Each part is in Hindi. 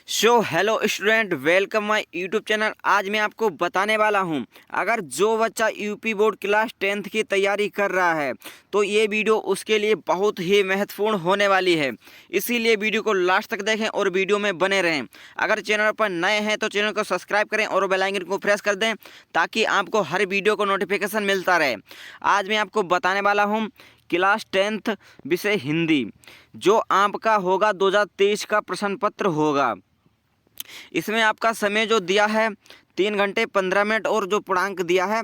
So hello student, welcome my YouTube channel. आज मैं आपको बताने वाला हूं, अगर जो बच्चा यूपी बोर्ड क्लास 10th की तैयारी कर रहा है तो ये वीडियो उसके लिए बहुत ही महत्वपूर्ण होने वाली है। इसीलिए वीडियो को लास्ट तक देखें और वीडियो में बने रहें। अगर चैनल पर नए हैं तो चैनल को सब्सक्राइब करें और बेल आइकन को प्रेस कर दें ताकि आपको हर वीडियो को नोटिफिकेशन मिलता रहे। आज मैं आपको बताने वाला हूँ क्लास 10th विषय हिंदी, जो आपका होगा 2023 का प्रश्न पत्र होगा। इसमें आपका समय जो दिया है 3 घंटे 15 मिनट और जो पूर्णांक दिया है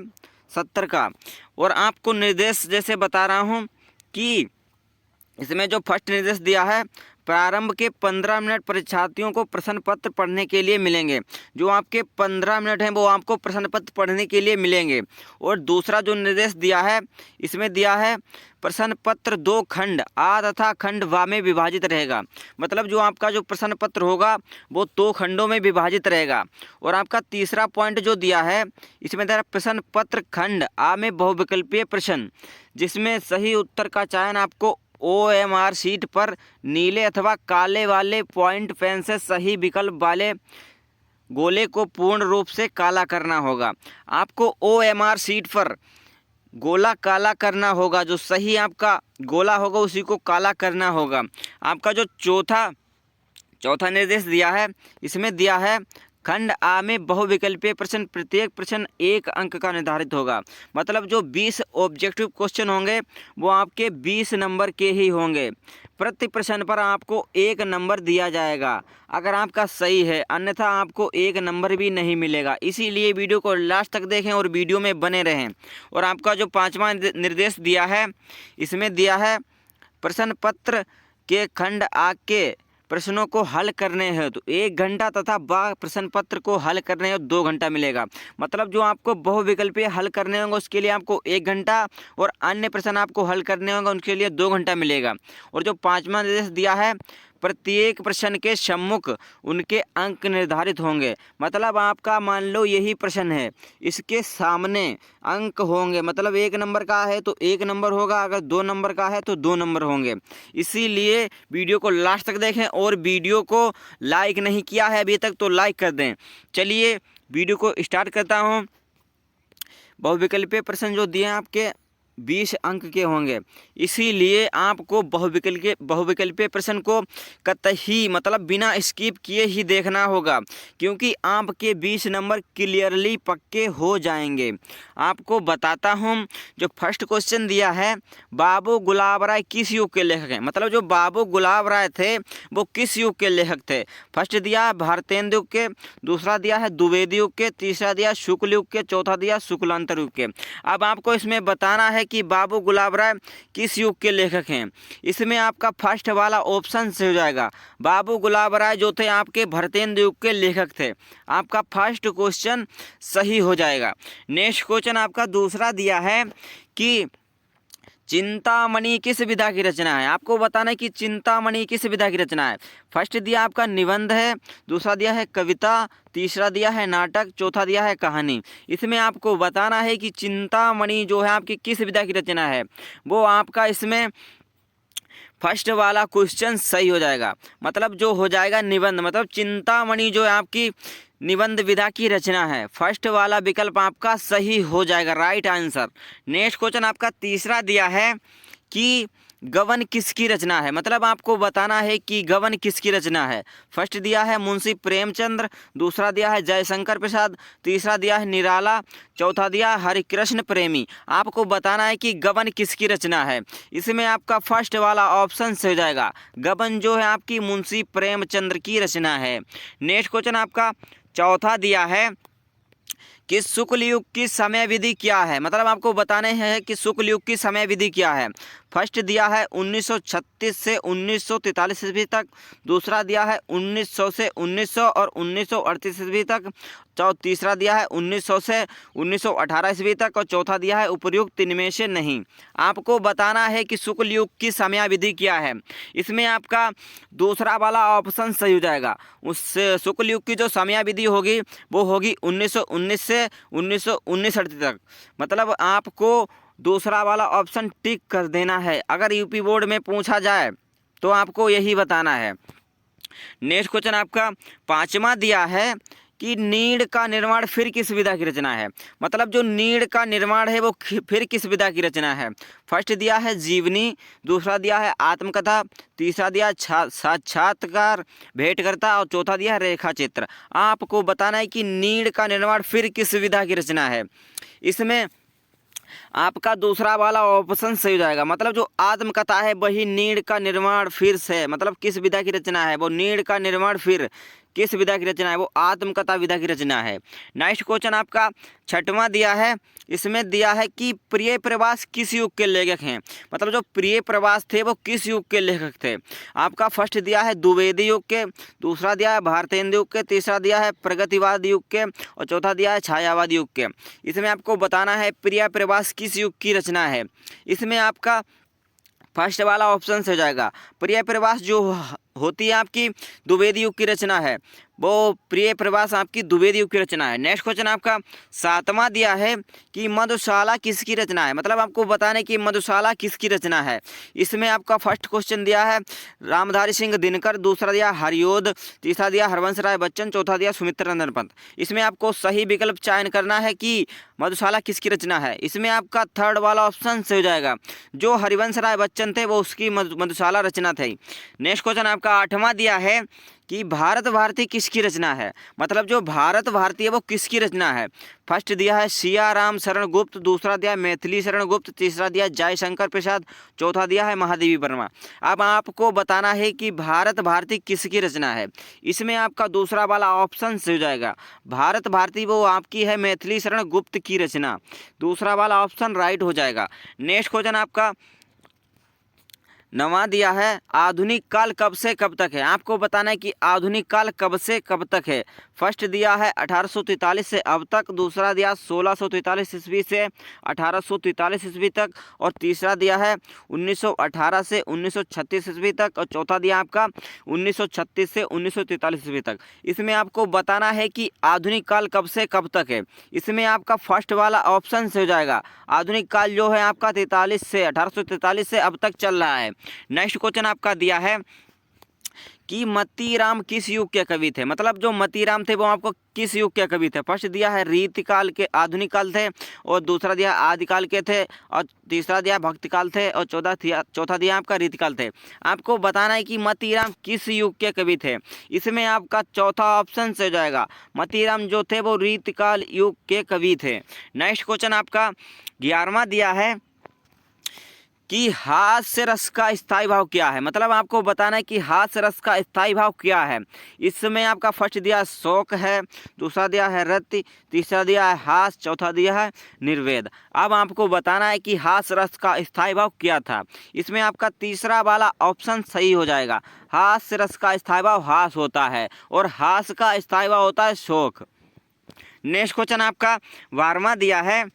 70 का। और आपको निर्देश जैसे बता रहा हूँ कि इसमें जो फर्स्ट निर्देश दिया है, प्रारंभ के 15 मिनट परीक्षार्थियों को प्रश्न पत्र पढ़ने के लिए मिलेंगे। जो आपके 15 मिनट हैं वो आपको प्रश्न पत्र पढ़ने के लिए मिलेंगे। और दूसरा जो निर्देश दिया है, इसमें दिया है प्रश्न पत्र 2 खंड आ तथा खंड वा में विभाजित रहेगा। मतलब जो आपका जो प्रश्न पत्र होगा वो 2 खंडों में विभाजित रहेगा। और आपका तीसरा पॉइंट जो दिया है, इसमें दिया प्रश्न पत्र खंड आ में बहुविकल्पीय प्रश्न, जिसमें सही उत्तर का चयन आपको OMR शीट पर नीले अथवा काले वाले पॉइंट पेन से सही विकल्प वाले गोले को पूर्ण रूप से काला करना होगा। आपको OMR शीट पर गोला काला करना होगा, जो सही आपका गोला होगा उसी को काला करना होगा। आपका जो चौथा निर्देश दिया है, इसमें दिया है खंड आ में बहुविकल्पीय प्रश्न, प्रत्येक प्रश्न 1 अंक का निर्धारित होगा। मतलब जो 20 ऑब्जेक्टिव क्वेश्चन होंगे वो आपके 20 नंबर के ही होंगे। प्रति प्रश्न पर आपको 1 नंबर दिया जाएगा अगर आपका सही है, अन्यथा आपको 1 नंबर भी नहीं मिलेगा। इसीलिए वीडियो को लास्ट तक देखें और वीडियो में बने रहें। और आपका जो 5वां निर्देश दिया है, इसमें दिया है प्रश्न पत्र के खंड आ के प्रश्नों को हल करने हैं तो 1 घंटा तथा प्रश्न पत्र को हल करने हैं 2 घंटा मिलेगा। मतलब जो आपको बहुविकल्पीय हल करने होंगे उसके लिए आपको 1 घंटा और अन्य प्रश्न आपको हल करने होंगे उनके लिए 2 घंटा मिलेगा। और जो 5वां निर्देश दिया है, प्रत्येक प्रश्न के सम्मुख उनके अंक निर्धारित होंगे। मतलब आपका मान लो यही प्रश्न है, इसके सामने अंक होंगे। मतलब 1 नंबर का है तो 1 नंबर होगा, अगर 2 नंबर का है तो 2 नंबर होंगे। इसीलिए वीडियो को लास्ट तक देखें और वीडियो को लाइक नहीं किया है अभी तक तो लाइक कर दें। चलिए वीडियो को स्टार्ट करता हूँ। बहुविकल्पीय प्रश्न जो दिए हैं आपके 20 अंक के होंगे, इसीलिए आपको बहुविकल्पीय प्रश्न को कतई मतलब बिना स्किप किए ही देखना होगा, क्योंकि आपके 20 नंबर क्लियरली पक्के हो जाएंगे। आपको बताता हूँ, जो फर्स्ट क्वेश्चन दिया है, बाबू गुलाब राय किस युग के लेखक हैं। मतलब जो बाबू गुलाब राय थे वो किस युग के लेखक थे। फर्स्ट दिया है भारतेंदु युग के, दूसरा दिया है द्विवेदी युग के, तीसरा दिया शुक्ल युग के, चौथा दिया शुक्लांतर युग के। अब आपको इसमें बताना है कि बाबू गुलाब राय किस युग के लेखक हैं। इसमें आपका फर्स्ट वाला ऑप्शन से हो जाएगा। बाबू गुलाब राय जो थे आपके भारतेंदु युग के लेखक थे। आपका फर्स्ट क्वेश्चन सही हो जाएगा। नेक्स्ट क्वेश्चन आपका दूसरा दिया है कि चिंतामणि किस विधा की रचना है। आपको बताना है कि चिंतामणि किस विधा की रचना है। फर्स्ट दिया आपका निबंध है, दूसरा दिया है कविता, तीसरा दिया है नाटक, चौथा दिया है कहानी। इसमें आपको बताना है कि चिंतामणि जो है आपकी किस विधा की रचना है। वो आपका इसमें फर्स्ट वाला क्वेश्चन सही हो जाएगा। मतलब जो हो जाएगा निबंध, मतलब चिंतामणि जो है आपकी निबंध विधा की रचना है। फर्स्ट वाला विकल्प आपका सही हो जाएगा, राइट आंसर। नेक्स्ट क्वेश्चन आपका तीसरा दिया है कि गबन किसकी रचना है। मतलब आपको बताना है कि गबन किसकी रचना है। फर्स्ट दिया है मुंशी प्रेमचंद्र, दूसरा दिया है जयशंकर प्रसाद, तीसरा दिया है निराला, चौथा दिया है हरिकृष्ण प्रेमी। आपको बताना है कि गबन किसकी रचना है। इसमें आपका फर्स्ट वाला ऑप्शन से हो जाएगा। गबन जो है आपकी मुंशी प्रेमचंद्र की रचना है। नेक्स्ट क्वेश्चन आपका चौथा दिया है कि शुक्ल युग की समय विधि क्या है। मतलब आपको बताने हैं कि शुक्ल युग की समय विधि क्या है। फर्स्ट दिया है 1936 से 1943 ईस्वी तक, दूसरा दिया है 1900 से 1900 और 1938 ईस्वी तक, तीसरा दिया है 1900 से 1918 ईस्वी तक और चौथा दिया है उपर्युक्त इनमें से नहीं। आपको बताना है कि शुक्ल युग की समयाविधि क्या है। इसमें आपका दूसरा वाला ऑप्शन सही हो जाएगा। उस शुक्ल युग की जो समयाविधि होगी वो होगी 1919 से 1919 तक। मतलब आपको दूसरा वाला ऑप्शन टिक कर देना है। अगर यूपी बोर्ड में पूछा जाए तो आपको यही बताना है। नेक्स्ट क्वेश्चन आपका पांचवा दिया है कि नीड़ का निर्माण फिर किस विधा की रचना है। मतलब जो नीड़ का निर्माण है वो फिर किस विधा की रचना है। फर्स्ट दिया है जीवनी, दूसरा दिया है आत्मकथा, तीसरा दिया है साक्षात्कार भेंटकर्ता और चौथा दिया है रेखा चित्र। आपको बताना है कि नीड़ का निर्माण फिर किस विधा की रचना है। इसमें आपका दूसरा वाला ऑप्शन सही हो जाएगा। मतलब जो आत्मकथा है वही नीड़ का निर्माण फिर से, मतलब किस विधा की रचना है वो नीड़ का निर्माण फिर किस विधा की रचना है, वो आत्मकथा विधा की रचना है। नेक्स्ट क्वेश्चन आपका छठवां दिया है, इसमें दिया है कि प्रिय प्रवास किस युग के लेखक हैं। मतलब जो प्रिय प्रवास थे वो किस युग के लेखक थे। आपका फर्स्ट दिया है द्विवेदी युग के, दूसरा दिया है भारतेंदु युग के, तीसरा दिया है प्रगतिवाद युग के और चौथा दिया है छायावाद युग के। इसमें आपको बताना है प्रिय प्रवास किस युग की रचना है। इसमें आपका फर्स्ट वाला ऑप्शन से हो जाएगा। प्रिय प्रवास जो होती है आपकी द्विवेदी युग की रचना है, वो प्रिय प्रवास आपकी द्विवेदी युग की रचना है। नेक्स्ट क्वेश्चन आपका सातवां दिया है कि मधुशाला किसकी रचना है। मतलब आपको बताने कि मधुशाला किसकी रचना है। इसमें आपका फर्स्ट क्वेश्चन दिया है रामधारी सिंह दिनकर, दूसरा दिया हरिओद, तीसरा दिया हरवंश राय बच्चन, चौथा दिया सुमित्रा नंदन पंत। इसमें आपको सही विकल्प चयन करना है कि मधुशाला किसकी रचना है। इसमें आपका थर्ड वाला ऑप्शन से हो जाएगा, जो हरिवंश राय बच्चन थे वो उसकी मधुशाला रचना थी। नेक्स्ट क्वेश्चन आपका आठवां दिया है कि भारत भारती किसकी रचना है। मतलब जो भारत भारती है वो किसकी रचना है। फर्स्ट दिया है सियाराम शरण गुप्त, दूसरा दिया है मैथिली शरण गुप्त, तीसरा दिया है जयशंकर प्रसाद, चौथा दिया है महादेवी वर्मा। अब आपको बताना है कि भारत भारती किसकी रचना है। इसमें आपका दूसरा वाला ऑप्शन से हो जाएगा, भारत भारती वो आपकी है मैथिली शरण गुप्त की रचना। दूसरा वाला ऑप्शन राइट हो जाएगा। नेक्स्ट क्वेश्चन आपका नवा दिया है आधुनिक काल कब से कब तक है। आपको बताना है कि आधुनिक काल कब से कब तक है। फर्स्ट दिया है 1843 से अब तक, दूसरा दिया 1643 ईस्वी से 1843 ईस्वी तक और तीसरा दिया है 1918 से 1936 ईस्वी तक और चौथा दिया आपका 1936 से 1943 ईस्वी तक। इसमें आपको बताना है कि आधुनिक काल कब से कब तक है। इसमें आपका फर्स्ट वाला ऑप्शन से हो जाएगा, आधुनिक काल जो है आपका 1843 से अब तक चल रहा है। नेक्स्ट क्वेश्चन आपका दिया है कि मतीराम किस युग के कवि थे। मतलब जो मतीराम थे वो आपको किस युग के कवि थे। फर्स्ट दिया है रीतिकाल के, आधुनिक काल थे और दूसरा दिया आदिकाल के थे और तीसरा दिया भक्तिकाल थे और चौथा दिया आपका रीतिकाल थे। आपको बताना है कि मतीराम किस युग के कवि थे। इसमें आपका चौथा ऑप्शन से हो जाएगा, मतीराम जो थे वो रीतिकाल युग के कवि थे। नेक्स्ट क्वेश्चन आपका 11वां दिया है कि हास्य रस का स्थायी भाव क्या है। मतलब आपको बताना है कि हास्य रस का स्थायी भाव क्या है। इसमें आपका फर्स्ट दिया शोक है, दूसरा दिया है रति, तीसरा दिया है हास, चौथा दिया है निर्वेद। अब आपको बताना है कि हास्य रस का स्थायी भाव क्या था। इसमें आपका तीसरा वाला ऑप्शन सही हो जाएगा, हास्य रस का स्थायी भाव हास होता है और हास का स्थायी भाव होता है शोक। नेक्स्ट क्वेश्चन आपका 12वां दिया है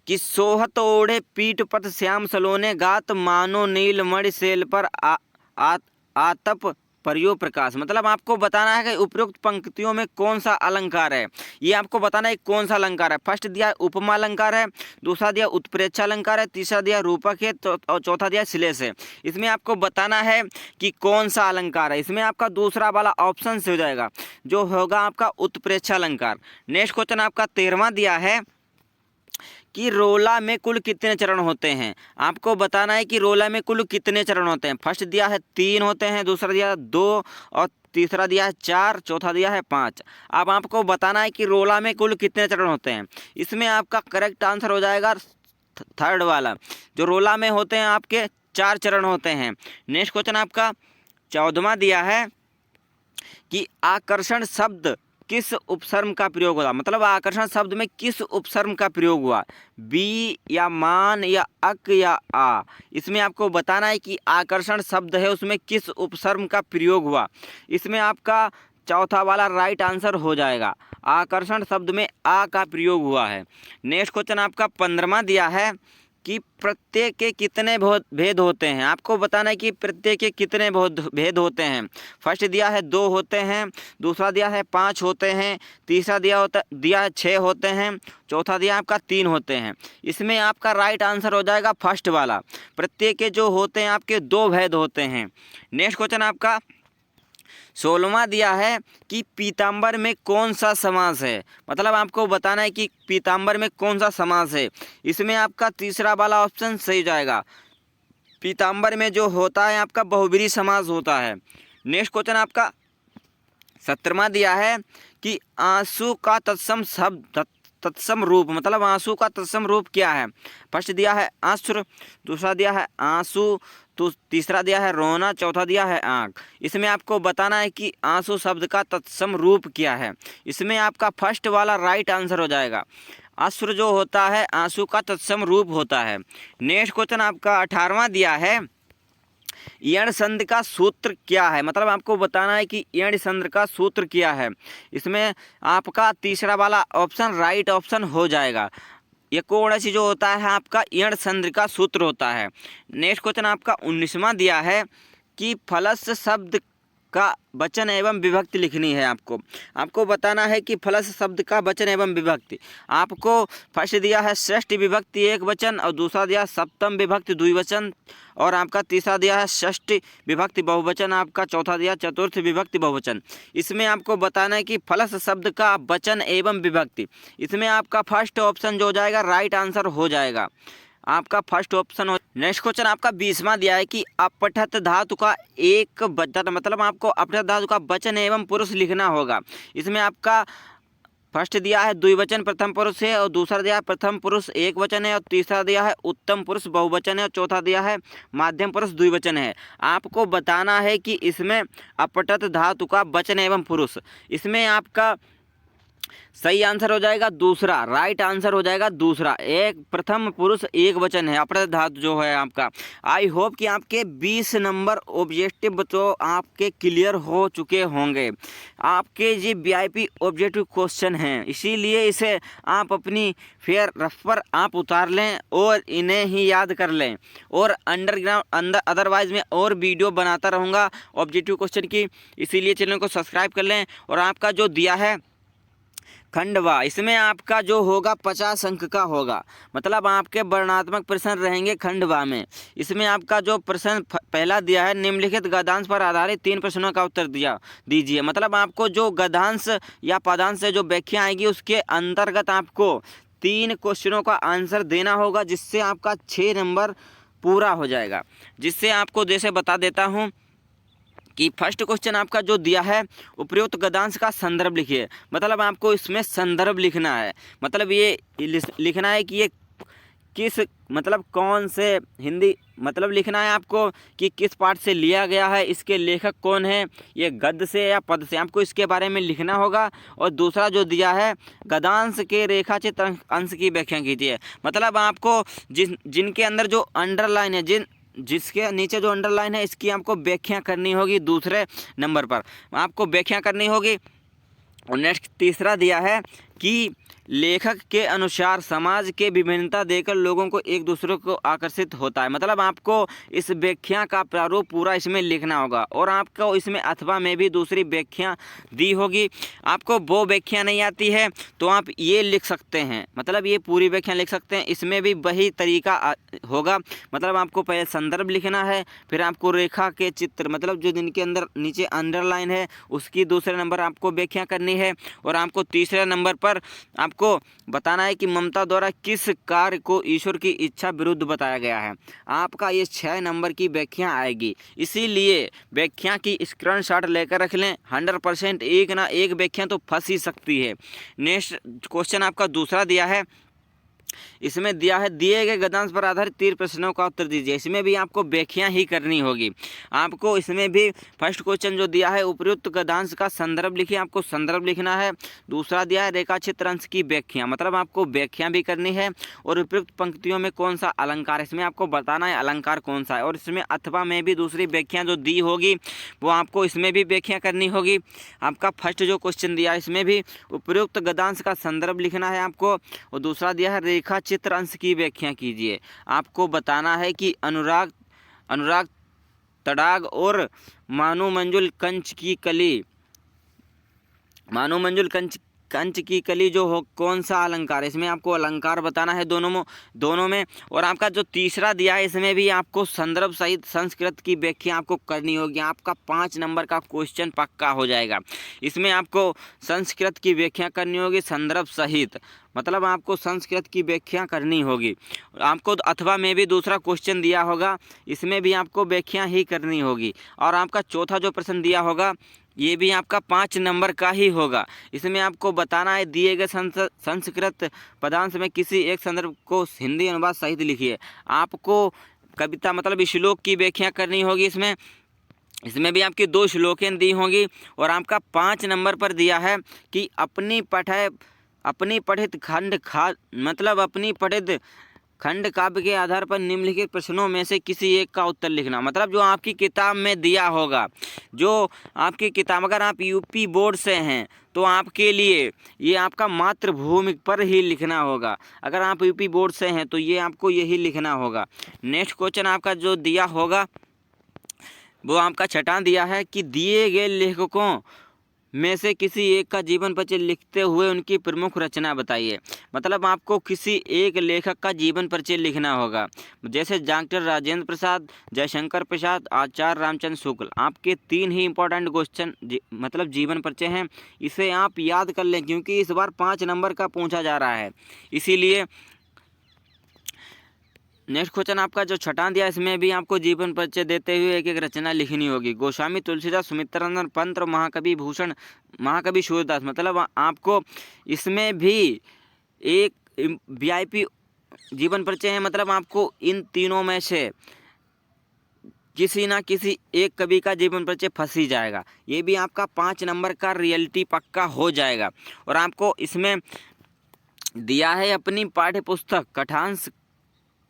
कि सोहत ओढ़े पीठ पथ श्याम सलोने गात मानो नील मणि सेल पर आतप परियो प्रकाश। मतलब आपको बताना है कि उपयुक्त पंक्तियों में कौन सा अलंकार है। ये आपको बताना है कौन सा अलंकार है। फर्स्ट दिया उपमा अलंकार है, दूसरा दिया उत्प्रेक्षा अलंकार है, तीसरा दिया रूपक है और चौथा दिया श्लेष है। इसमें आपको बताना है कि कौन सा अलंकार है। इसमें आपका दूसरा वाला ऑप्शन से हो जाएगा, जो होगा आपका उत्प्रेक्षा अलंकार। नेक्स्ट क्वेश्चन आपका 13वां दिया है कि रोला में कुल कितने चरण होते हैं। आपको बताना है कि रोला में कुल कितने चरण होते हैं। फर्स्ट दिया है 3 होते हैं, दूसरा दिया 2 और तीसरा दिया है 4, चौथा दिया है 5। अब आपको बताना है कि रोला में कुल कितने चरण होते हैं। इसमें आपका करेक्ट आंसर हो जाएगा थर्ड वाला, जो रोला में होते हैं आपके 4 चरण होते हैं। नेक्स्ट क्वेश्चन आपका 14वां दिया है कि आकर्षण शब्द किस उपसर्ग का प्रयोग हुआ। मतलब आकर्षण शब्द में किस उपसर्ग का प्रयोग हुआ, बी या मान या अक या आ। इसमें आपको बताना है कि आकर्षण शब्द है उसमें किस उपसर्ग का प्रयोग हुआ। इसमें आपका चौथा वाला राइट आंसर हो जाएगा, आकर्षण शब्द में आ का प्रयोग हुआ है। नेक्स्ट क्वेश्चन आपका 15वां दिया है कि प्रत्यय के कितने भेद होते हैं। आपको बताना है कि प्रत्यय के कितने भेद होते हैं। फर्स्ट दिया है 2 होते हैं, दूसरा दिया है 5 होते हैं, तीसरा दिया है 6 होते हैं, चौथा दिया आपका 3 होते हैं। इसमें आपका राइट आंसर हो जाएगा फर्स्ट वाला, प्रत्यय के जो होते हैं आपके 2 भेद होते हैं। नेक्स्ट क्वेश्चन आपका 16वां दिया है कि पीताम्बर में कौन सा समास है, मतलब आपको बताना है कि पीताम्बर में कौन सा समास है। इसमें आपका तीसरा वाला ऑप्शन सही हो जाएगा। पीताम्बर में जो होता है आपका बहुब्रीहि समास होता है। नेक्स्ट क्वेश्चन आपका 17वां दिया है कि आंसू का तत्सम रूप, मतलब आंसू का तत्सम रूप क्या है। फर्स्ट दिया है आंसुर, दूसरा दिया है आंसू, तो तीसरा दिया है रोना, चौथा दिया है आँख। इसमें आपको बताना है कि आंसू शब्द का तत्सम रूप क्या है। इसमें आपका फर्स्ट वाला राइट आंसर हो जाएगा। आंसुर जो होता है आंसू का तत्सम रूप होता है। नेक्स्ट क्वेश्चन आपका 18वां दिया है यण संधि का सूत्र क्या है, मतलब आपको बताना है कि यण संधि का सूत्र क्या है। इसमें आपका तीसरा वाला ऑप्शन राइट ऑप्शन हो जाएगा। एकोणसी जो होता है आपका यण संधि का सूत्र होता है। नेक्स्ट क्वेश्चन आपका 19वां दिया है कि फलस शब्द का वचन एवं विभक्ति लिखनी है। आपको बताना है कि फलस शब्द का वचन एवं विभक्ति। आपको फर्स्ट दिया है षष्ठी विभक्ति एक वचन, और दूसरा दिया सप्तम विभक्ति द्विवचन, और आपका तीसरा दिया है षष्ठी विभक्ति बहुवचन, आपका चौथा दिया चतुर्थ विभक्ति बहुवचन। इसमें आपको बताना है कि फलस शब्द का वचन एवं विभक्ति। इसमें आपका फर्स्ट ऑप्शन जो हो जाएगा राइट आंसर हो जाएगा, आपका फर्स्ट ऑप्शन हो। नेक्स्ट क्वेश्चन आपका 20वां दिया है कि अपठत धातु का एक वचन, मतलब आपको अपठत धातु का वचन एवं पुरुष लिखना होगा। इसमें आपका फर्स्ट दिया है द्विवचन प्रथम पुरुष है, और दूसरा दिया है प्रथम पुरुष एक वचन है, और तीसरा दिया है उत्तम पुरुष बहुवचन है, और चौथा दिया है माध्यम पुरुष द्विवचन है। आपको बताना है कि इसमें अपठत धातु का वचन एवं पुरुष, इसमें आपका सही आंसर हो जाएगा दूसरा, राइट आंसर हो जाएगा दूसरा। एक प्रथम पुरुष एक वचन है, अपठत धातु जो है आपका। आई होप कि आपके 20 नंबर ऑब्जेक्टिव तो आपके क्लियर हो चुके होंगे। आपके ये VIP ऑब्जेक्टिव क्वेश्चन हैं, इसीलिए इसे आप अपनी फेयर रफ पर आप उतार लें और इन्हें ही याद कर लें। और अंडर अदरवाइज में और वीडियो बनाता रहूँगा ऑब्जेक्टिव क्वेश्चन की, इसीलिए चैनल को सब्सक्राइब कर लें। और आपका जो दिया है खंडवा, इसमें आपका जो होगा 50 अंक का होगा, मतलब आपके वर्णनात्मक प्रश्न रहेंगे खंडवा में। इसमें आपका जो प्रश्न पहला दिया है निम्नलिखित गद्यांश पर आधारित 3 प्रश्नों का उत्तर दीजिए, मतलब आपको जो गद्यांश या पदांश से जो व्याख्या आएगी उसके अंतर्गत आपको 3 क्वेश्चनों का आंसर देना होगा, जिससे आपका 6 नंबर पूरा हो जाएगा। जिससे आपको जैसे बता देता हूँ कि फर्स्ट क्वेश्चन आपका जो दिया है उपयुक्त गद्यांश का संदर्भ लिखिए, मतलब आपको इसमें संदर्भ लिखना है, मतलब ये लिखना है कि ये किस, मतलब कौन से हिंदी, मतलब लिखना है आपको कि किस पाठ से लिया गया है, इसके लेखक कौन है, ये गद्य से या पद से, आपको इसके बारे में लिखना होगा। और दूसरा जो दिया है गद्यांश के रेखाचित्र अंश की व्याख्या कीजिए, मतलब आपको जिनके अंदर जो अंडरलाइन है, जिसके नीचे जो अंडरलाइन है इसकी आपको व्याख्या करनी होगी, दूसरे नंबर पर आपको व्याख्या करनी होगी। और नेक्स्ट तीसरा दिया है कि लेखक के अनुसार समाज के विभिन्नता देकर लोगों को एक दूसरे को आकर्षित होता है, मतलब आपको इस व्याख्या का प्रारूप पूरा इसमें लिखना होगा। और आपको इसमें अथवा में भी दूसरी व्याख्या दी होगी। आपको वो व्याख्या नहीं आती है तो आप ये लिख सकते हैं, मतलब ये पूरी व्याख्या लिख सकते हैं, इसमें भी वही तरीका होगा। मतलब आपको पहले संदर्भ लिखना है, फिर आपको रेखा के चित्र, मतलब जो जिनके अंदर नीचे अंडरलाइन है उसकी दूसरे नंबर आपको व्याख्या करनी है। और आपको तीसरे नंबर पर आपको बताना है कि ममता द्वारा किस कार्य को ईश्वर की इच्छा विरुद्ध बताया गया है। आपका ये 6 नंबर की व्याख्या आएगी, इसीलिए व्याख्या की स्क्रीनशॉट लेकर रख लें। 100% एक ना एक व्याख्या तो फंस ही सकती है। नेक्स्ट क्वेश्चन आपका दूसरा दिया है, इसमें दिया है दिए गए गद्यांश पर आधारित 3 प्रश्नों का उत्तर दीजिए। इसमें भी आपको व्याख्या ही करनी होगी। आपको इसमें भी फर्स्ट क्वेश्चन जो दिया है उपयुक्त गद्यांश का संदर्भ लिखिए, आपको संदर्भ लिखना है। दूसरा दिया है रेखाचित्र अंश की व्याख्या, मतलब आपको व्याख्या भी करनी है। और उपयुक्त पंक्तियों में कौन सा अलंकार, इसमें आपको बताना है अलंकार कौन सा है। और इसमें अथवा में भी दूसरी व्याख्या जो दी होगी वो आपको इसमें भी व्याख्या करनी होगी। आपका फर्स्ट जो क्वेश्चन दिया है इसमें भी उपयुक्त गद्यांश का संदर्भ लिखना है आपको। और दूसरा दिया है रेखा चित्र अंश की व्याख्या कीजिए। आपको बताना है कि अनुराग तड़ाग और मानो मंजुल कंच की कली कंच की कली जो हो कौन सा अलंकार, इसमें आपको अलंकार बताना है दोनों में। और आपका जो तीसरा दिया है इसमें भी आपको संदर्भ सहित संस्कृत की व्याख्या आपको करनी होगी। आपका 5 नंबर का क्वेश्चन पक्का हो जाएगा। इसमें आपको संस्कृत की व्याख्या करनी होगी संदर्भ सहित, मतलब आपको संस्कृत की व्याख्या करनी होगी आपको। अथवा में भी दूसरा क्वेश्चन दिया होगा, इसमें भी आपको व्याख्या ही करनी होगी। और आपका चौथा जो प्रश्न दिया होगा ये भी आपका 5 नंबर का ही होगा। इसमें आपको बताना है दिए गए संस्कृत पदांश में किसी एक संदर्भ को हिंदी अनुवाद सहित लिखिए। आपको कविता मतलब श्लोक की व्याख्या करनी होगी। इसमें भी आपकी 2 श्लोकें दी होंगी। और आपका 5 नंबर पर दिया है कि अपनी पठित खंड काव्य के आधार पर निम्नलिखित प्रश्नों में से किसी एक का उत्तर लिखना। मतलब जो आपकी किताब में दिया होगा, जो आपकी किताब, अगर आप यूपी बोर्ड से हैं तो आपके लिए ये आपका मातृभूमि पर ही लिखना होगा। अगर आप यूपी बोर्ड से हैं तो ये आपको यही लिखना होगा। नेक्स्ट क्वेश्चन आपका जो दिया होगा वो आपका छठा दिया है कि दिए गए लेखकों में से किसी एक का जीवन परिचय लिखते हुए उनकी प्रमुख रचना बताइए। मतलब आपको किसी एक लेखक का जीवन परिचय लिखना होगा। जैसे डॉक्टर राजेंद्र प्रसाद, जयशंकर प्रसाद, आचार्य रामचंद्र शुक्ल, आपके 3 ही इंपॉर्टेंट क्वेश्चन मतलब जीवन परिचय हैं। इसे आप याद कर लें क्योंकि इस बार 5 नंबर का पूछा जा रहा है, इसीलिए। नेक्स्ट क्वेश्चन आपका जो छठा दिया इसमें भी आपको जीवन परिचय देते हुए एक एक रचना लिखनी होगी। गोस्वामी तुलसीदास, सुमित्रानंद पंत, महाकवि भूषण, महाकवि सूरदास। मतलब आपको इसमें भी एक VIP जीवन परिचय है। मतलब आपको इन तीनों में से किसी ना किसी एक कवि का जीवन परिचय फंस ही जाएगा। ये भी आपका 5 नंबर का रियलिटी पक्का हो जाएगा। और आपको इसमें दिया है अपनी पाठ्य पुस्तक कथांश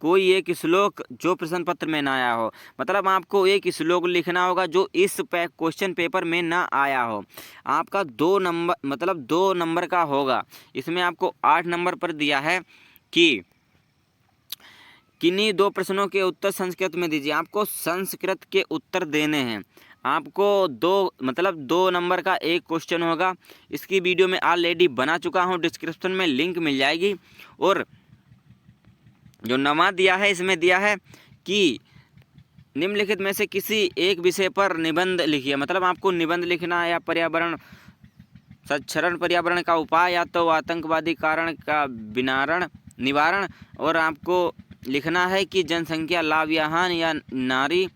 कोई एक श्लोक जो प्रश्न पत्र में ना आया हो। मतलब आपको एक श्लोक लिखना होगा जो इस क्वेश्चन पेपर में ना आया हो। आपका 2 नंबर का होगा। इसमें आपको 8 नंबर पर दिया है कि किन्हीं 2 प्रश्नों के उत्तर संस्कृत में दीजिए। आपको संस्कृत के उत्तर देने हैं। आपको 2 नंबर का एक क्वेश्चन होगा। इसकी वीडियो में ऑलरेडी बना चुका हूँ, डिस्क्रिप्शन में लिंक मिल जाएगी। और जो 9वां दिया है इसमें दिया है कि निम्नलिखित में से किसी एक विषय पर निबंध लिखिए। मतलब आपको निबंध लिखना है या पर्यावरण सक्षरण पर्यावरण का उपाय, या तो आतंकवादी कारण का निवारण, और आपको लिखना है कि जनसंख्या लाभ या हानि या नारी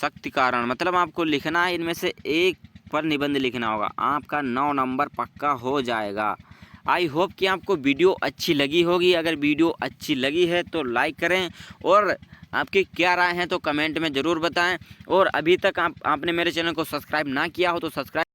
शक्ति कारण। मतलब आपको लिखना है इनमें से एक पर निबंध लिखना होगा। आपका 9 नंबर पक्का हो जाएगा। आई होप कि आपको वीडियो अच्छी लगी होगी। अगर वीडियो अच्छी लगी है तो लाइक करें, और आपकी क्या राय है तो कमेंट में ज़रूर बताएं। और अभी तक आपने मेरे चैनल को सब्सक्राइब ना किया हो तो सब्सक्राइब